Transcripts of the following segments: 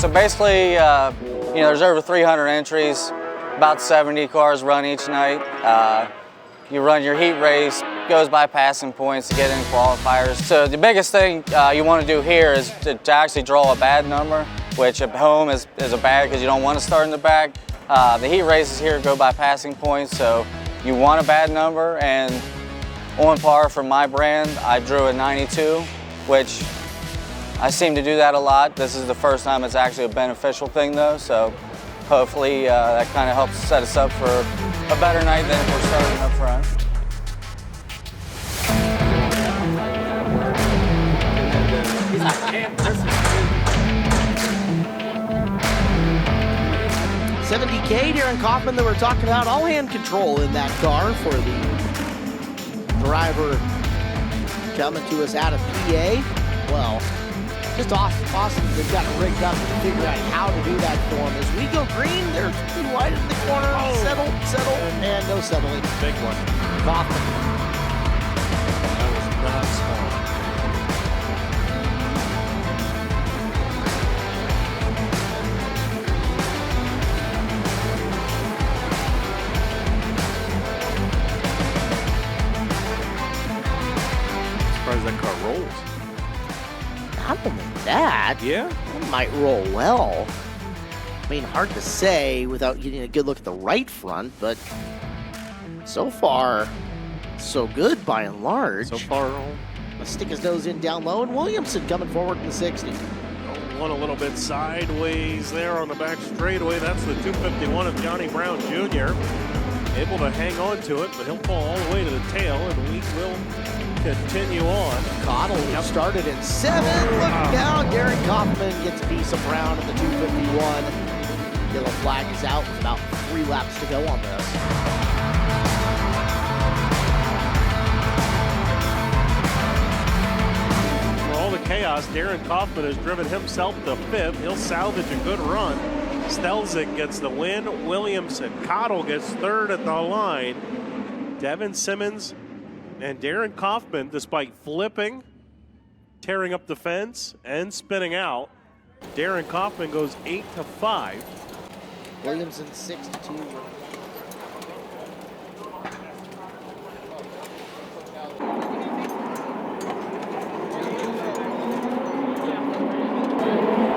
so basically, there's over 300 entries, about 70 cars run each night. You run your heat race, goes by passing points to get in qualifiers. So the biggest thing you want to do here is to actually draw a bad number, which at home is a bad because you don't want to start in the back. The heat races here go by passing points, so you want a bad number, and on par for my brand, I drew a 92, which I seem to do that a lot. This is the first time it's actually a beneficial thing though, so hopefully that kind of helps set us up for a better night than if we're starting up front. $70K, Darren Kaufman, that we're talking about, all hand control in that car for the driver coming to us out of PA. Well, just awesome. They've got it rigged up to figure out how to do that for them. As we go green, they're too wide in the corner. Settle, and no settling. Big one. Kaufman. That was not small. Surprised that car rolls. Not only that, Yeah? it might roll well. I mean, hard to say without getting a good look at the right front, but so far, so good by and large. So far, roll. Let's stick his nose in down low, and Williamson coming forward in the 60. One a little bit sideways there on the back straightaway. That's the 251 of Johnny Brown Jr. Able to hang on to it, but he'll fall all the way to the tail, and we will continue on. Cottle started in 7. Look out. Darren Kaufman gets a piece of Brown at the 251. Yellow flag is out with about 3 laps to go on this. For all the chaos, Darren Kaufman has driven himself to 5th. He'll salvage a good run. Stelzick gets the win. Williamson. Cottle gets 3rd at the line. Devin Simmons and Darren Kaufman, despite flipping, tearing up the fence, and spinning out, Darren Kaufman goes 8-5. Williamson 6-2.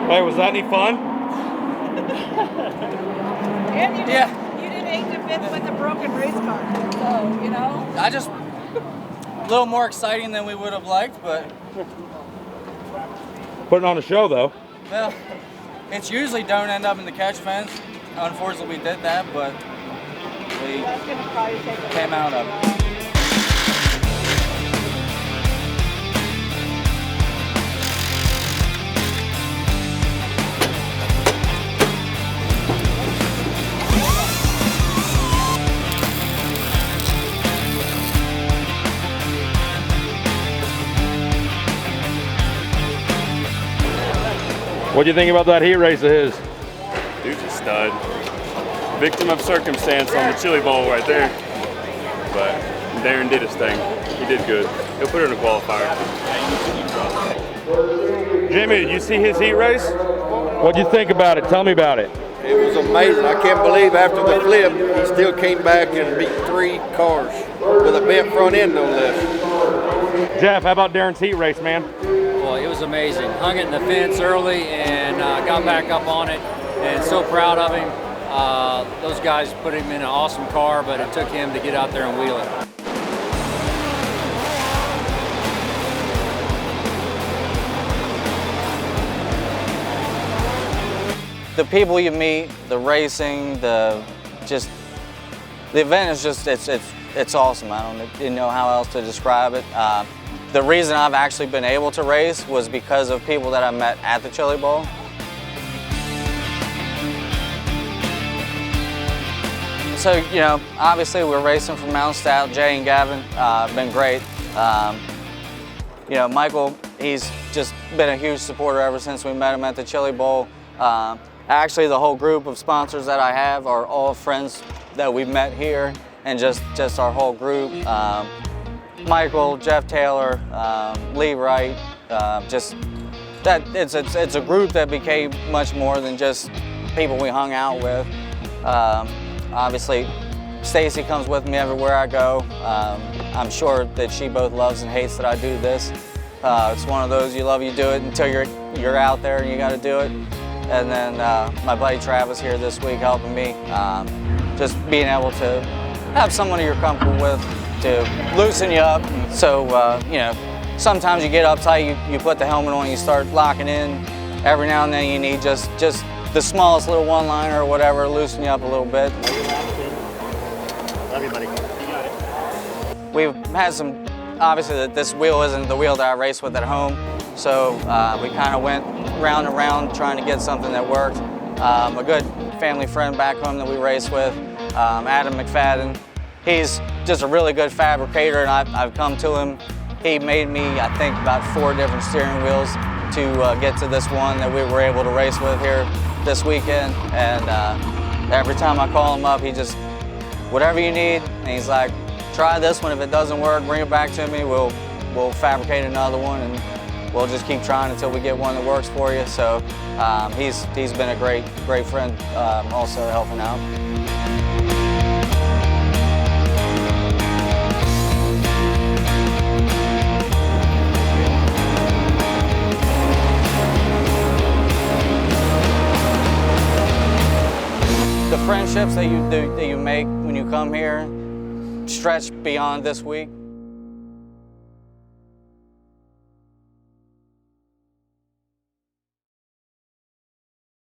Hey, was that any fun? And you did 8 to 5th with a broken race car, so, you know. A little more exciting than we would have liked, but Putting on a show, though. well, it's usually don't end up in the catch fence. Unfortunately, we did that, but we That's going to probably take a came out of it. What do you think about that heat race of his? Dude's a stud. Victim of circumstance on the Chili Bowl right there. But Darren did his thing. He did good. He'll put it in a qualifier. Jimmy, did you see his heat race? What'd you think about it? Tell me about it. It was amazing. I can't believe after the flip, he still came back and beat 3 cars with a bent front end, no less. Jeff, how about Darren's heat race, man? Well, it was amazing. Hung it in the fence early and got back up on it, and so proud of him. Those guys put him in an awesome car, but it took him to get out there and wheel it. The people you meet, the racing, the event is just it's awesome. I didn't know how else to describe it. The reason I've actually been able to race was because of people that I met at the Chili Bowl. So, obviously we're racing from Mount Stout. Jay and Gavin been great. Michael, he's just been a huge supporter ever since we met him at the Chili Bowl. Actually, the whole group of sponsors that I have are all friends that we met here, and just our whole group. Michael, Jeff Taylor, Lee Wright, just that it's a group that became much more than just people we hung out with. Obviously, Stacy comes with me everywhere I go. I'm sure that she both loves and hates that I do this. It's one of those, you love, you do it until you're out there and you got to do it. And then my buddy Travis here this week helping me, just being able to have someone you're comfortable with to loosen you up. So, you know, sometimes you get uptight, you put the helmet on, you start locking in. Every now and then you need just the smallest little one-liner or whatever, loosen you up a little bit. Love you, buddy. You got it. We've had some, obviously this wheel isn't the wheel that I race with at home, so we kind of went round and round trying to get something that worked. A good family friend back home that we race with, Adam McFadden, he's just a really good fabricator, and I've come to him. He made me, I think, about 4 different steering wheels to get to this one that we were able to race with here this weekend. And every time I call him up, he just, whatever you need, and he's like, try this one. If it doesn't work, bring it back to me. We'll fabricate another one, and we'll just keep trying until we get one that works for you. So he's been a great friend, also helping out. The friendships that you make when you come here stretch beyond this week.